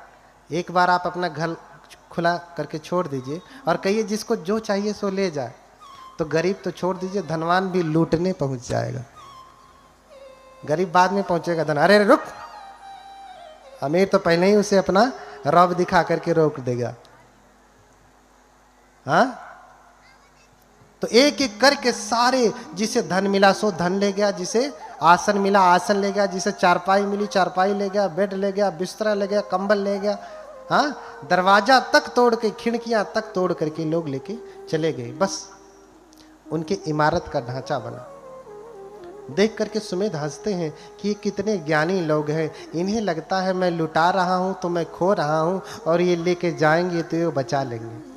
एक बार आप अपना घर खुला करके छोड़ दीजिए और कहिए जिसको जो चाहिए सो ले जाए, तो गरीब तो छोड़ दीजिए, धनवान भी लूटने पहुंच जाएगा। गरीब बाद में पहुंचेगा, धन अरे रुक, अमीर तो पहले ही उसे अपना रौब दिखा करके रोक देगा। हाँ, तो एक एक करके सारे, जिसे धन मिला सो धन ले गया, जिसे आसन मिला आसन ले गया, जिसे चारपाई मिली चारपाई ले गया, बेड ले गया, बिस्तरा ले गया, कंबल ले गया। हाँ, दरवाजा तक तोड़ के, खिड़कियां तक तोड़ करके लोग लेके चले गए। बस उनके इमारत का ढांचा बना। देख करके सुमेध हंसते हैं कि ये कितने ज्ञानी लोग हैं। इन्हें लगता है मैं लुटा रहा हूं तो मैं खो रहा हूं, और ये लेके जाएंगे तो ये बचा लेंगे।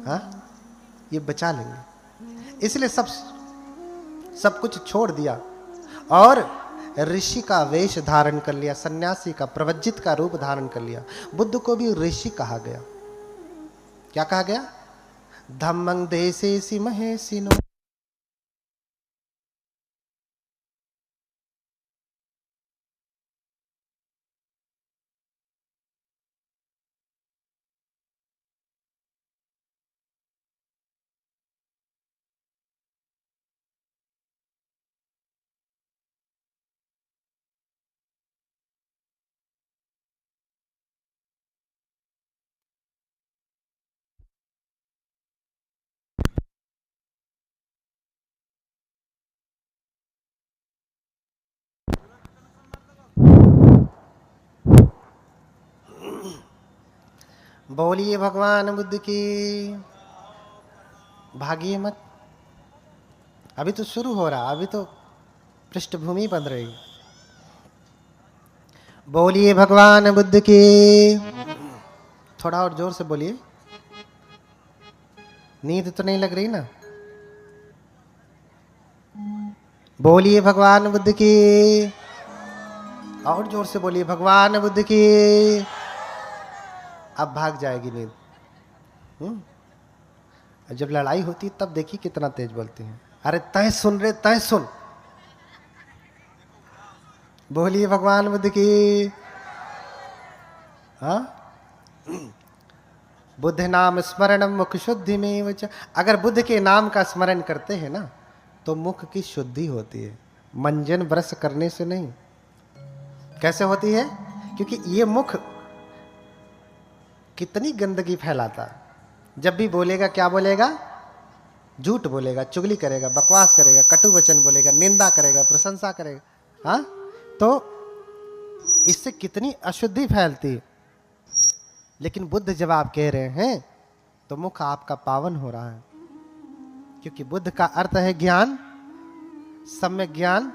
हाँ, ये बचा लेंगे। इसलिए सब कुछ छोड़ दिया और ऋषि का वेश धारण कर लिया, सन्यासी का, प्रवज्जित का रूप धारण कर लिया। बुद्ध को भी ऋषि कहा गया। क्या कहा गया? धम्मं देशेसि महेशिनो। बोलिए भगवान बुद्ध की। भागिए मत, अभी तो शुरू हो रहा, अभी तो पृष्ठभूमि बन रही। बोलिए भगवान बुद्ध की। थोड़ा और जोर से बोलिए, नींद तो नहीं लग रही ना। बोलिए भगवान बुद्ध की। और जोर से बोलिए भगवान बुद्ध की। अब भाग जाएगी नींद। जब लड़ाई होती तब देखिए कितना तेज बोलते हैं। अरे तय सुन रे, तय सुन। बोलिए भगवान बुद्ध की। हाँ, बुद्ध नाम स्मरणम मुख शुद्धि में वच। अगर बुद्ध के नाम का स्मरण करते हैं ना तो मुख की शुद्धि होती है, मंजन ब्रश करने से नहीं। कैसे होती है? क्योंकि ये मुख कितनी गंदगी फैलाता। जब भी बोलेगा क्या बोलेगा? झूठ बोलेगा, चुगली करेगा, बकवास करेगा, कटु वचन बोलेगा, निंदा करेगा, प्रशंसा करेगा। हाँ, तो इससे कितनी अशुद्धि फैलती है। लेकिन बुद्ध जब आप कह रहे हैं तो मुख आपका पावन हो रहा है, क्योंकि बुद्ध का अर्थ है ज्ञान, सम्यक ज्ञान।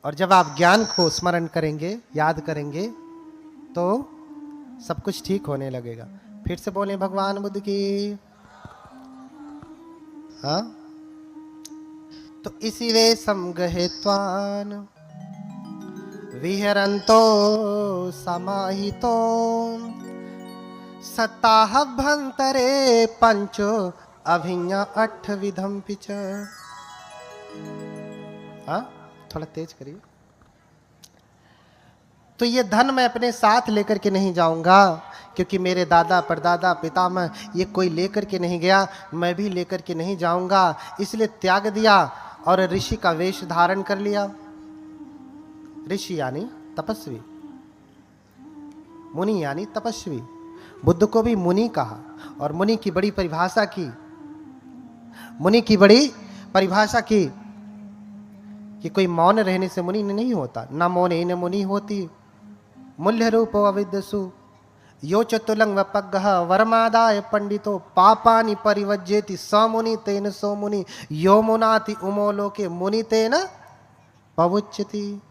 और जब आप ज्ञान को स्मरण करेंगे, याद करेंगे, तो सब कुछ ठीक होने लगेगा। फिर से बोलें भगवान बुद्ध की। हाँ, तो इसी वे समगहेत्वान विहरन्तो समाहितो सताह भंतरे पंचो अभिज्ञा अठ विधम पिच। हाँ, थोड़ा तेज करिए। तो ये धन मैं अपने साथ लेकर के नहीं जाऊंगा, क्योंकि मेरे दादा परदादा पितामह ये कोई लेकर के नहीं गया, मैं भी लेकर के नहीं जाऊंगा। इसलिए त्याग दिया और ऋषि का वेश धारण कर लिया। ऋषि यानी तपस्वी, मुनि यानी तपस्वी। बुद्ध को भी मुनि कहा, और मुनि की बड़ी परिभाषा की। मुनि की बड़ी परिभाषा की कि कोई मौन रहने से मुनि नहीं होता। न मौने न मुनि होती। मूल्य रूपो अविद्यसु यो चतुलंग वपग्गः वर्मादाय पंडितो पापानि परिवज्जेति स मुनि तेन सो मुनि यो मुनाति उमो लोके मुनि तेन पवुच्यति।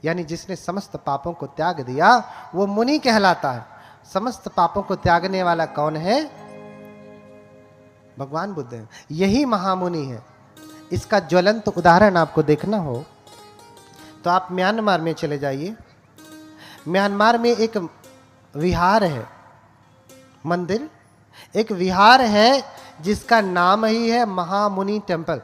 यानी जिसने समस्त पापों को त्याग दिया वो मुनि कहलाता है। समस्त पापों को त्यागने वाला कौन है? भगवान बुद्ध है, यही महामुनि है। इसका ज्वलंत उदाहरण आपको देखना हो तो आप म्यांमार में चले जाइए। म्यांमार में एक विहार है, मंदिर, एक विहार है जिसका नाम ही है महामुनि टेम्पल।